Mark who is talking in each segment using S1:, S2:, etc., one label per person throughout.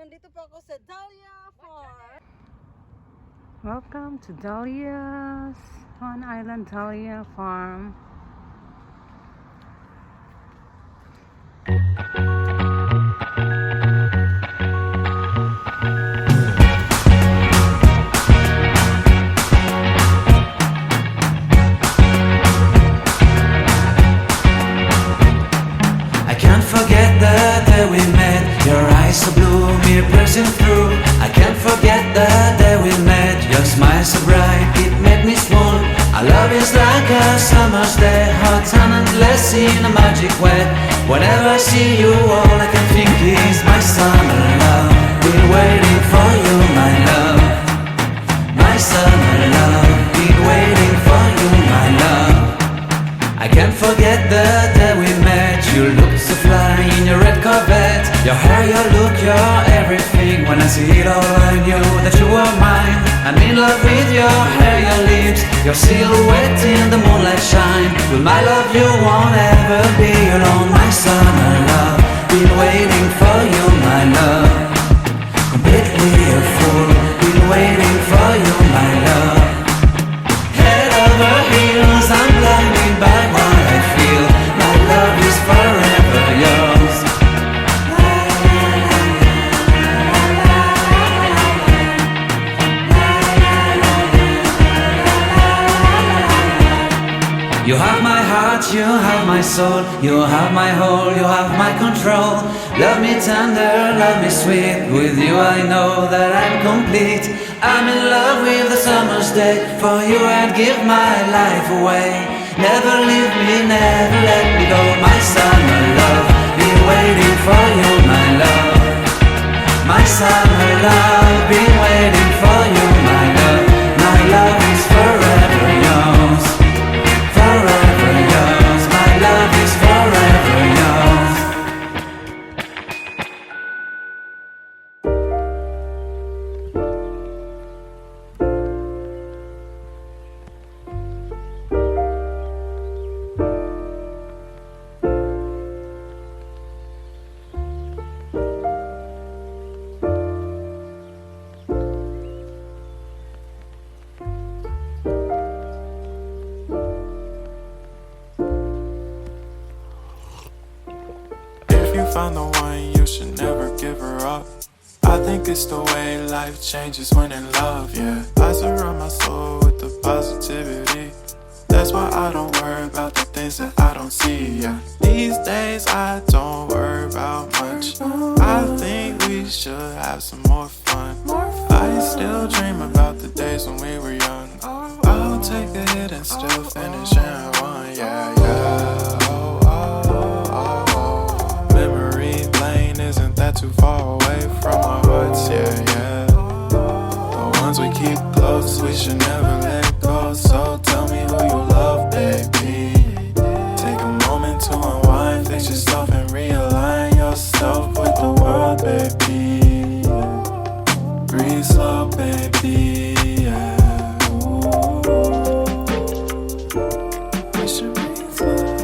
S1: nandito po ako sa Dahlia Farm.
S2: Welcome to Dahlias, Swan Island Dahlia Farm.
S3: Forget the day we met. Your eyes so blue, me pressing through. I can't forget the day we met. Your smile so bright, it made me swoon. Our love is like a summer's day, hot and endless in a magic way. Whenever I see you, all I can think is my summer love. Been waiting for you, my love. My summer love. Been waiting for you, my love. I can't forget the day we met. You looked so fly in your red Corvette. Your hair, your look, your everything. When I see it all, I knew that you were mine. I'm in love with your hair, your lips, your silhouette in the moonlight shine. With my love you won't ever be alone. My summer love, been waiting for you, my love. Completely a fool, been waiting for you, my love. Head over heels, I'm blinded by what I feel. My love is forever yours. You have my heart, you have my soul, you have my whole, you have my control. Love me tender, love me sweet. With you I know that I'm complete. I'm in love with the summer's day. For you I'd give my life away. Never leave me, never let me go. My summer love, been waiting for you, my love. My summer love, been waiting for you, my love. My love is forever yours. Forever yours. My love is forever yours.
S4: Found the one, you should never give her up. I think it's the way life changes when in love, yeah. I surround my soul with the positivity. That's why I don't worry about the things that I don't see, yeah. These days I don't worry about much. I think we should have some more fun. I still dream about the days when we were young. I'll take a hit and still finish in one, yeah, yeah. Isn't that too far away from our hearts? Yeah, yeah. The ones we keep close, we should never let go. So tell me who you love, baby. Take a moment to unwind, fix yourself and realign yourself with the world, baby. Breathe slow, baby. Yeah. We should breathe slow.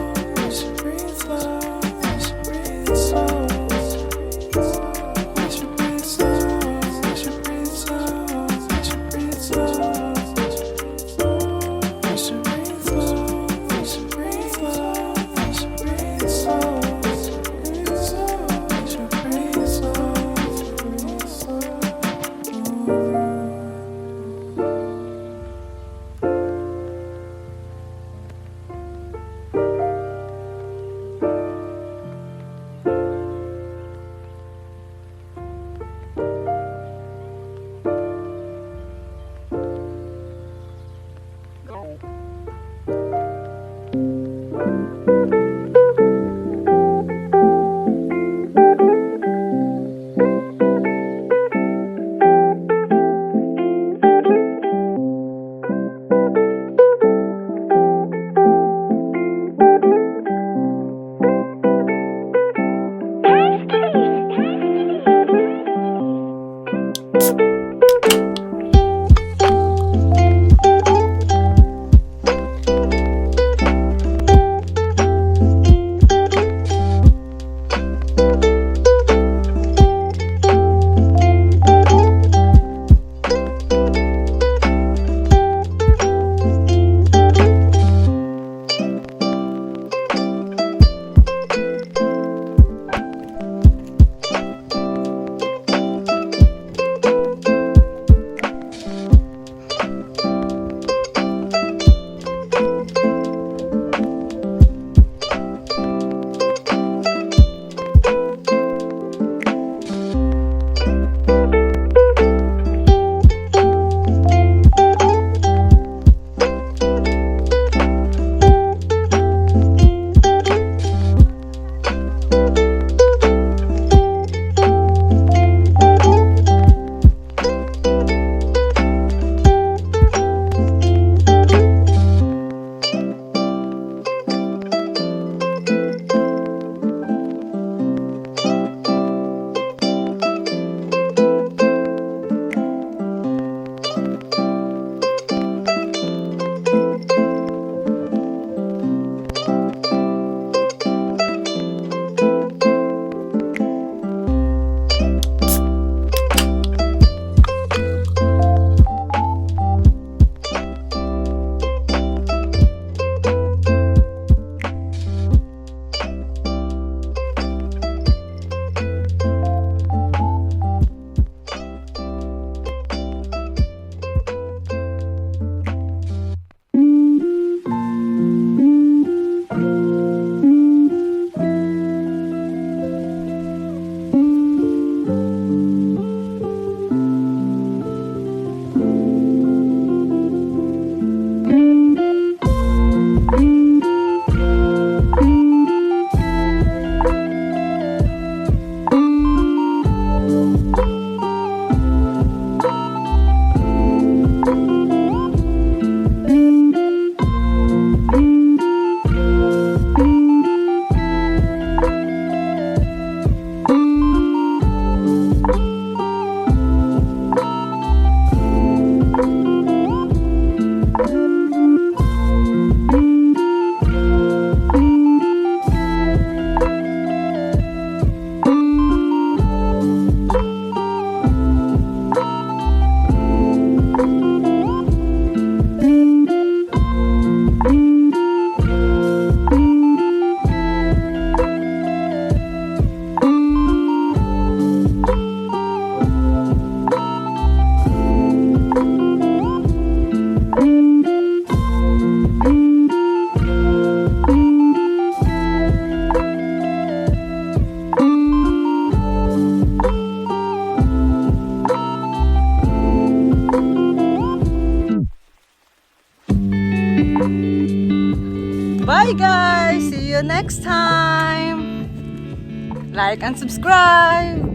S2: Bye guys! See you next time! Like and subscribe!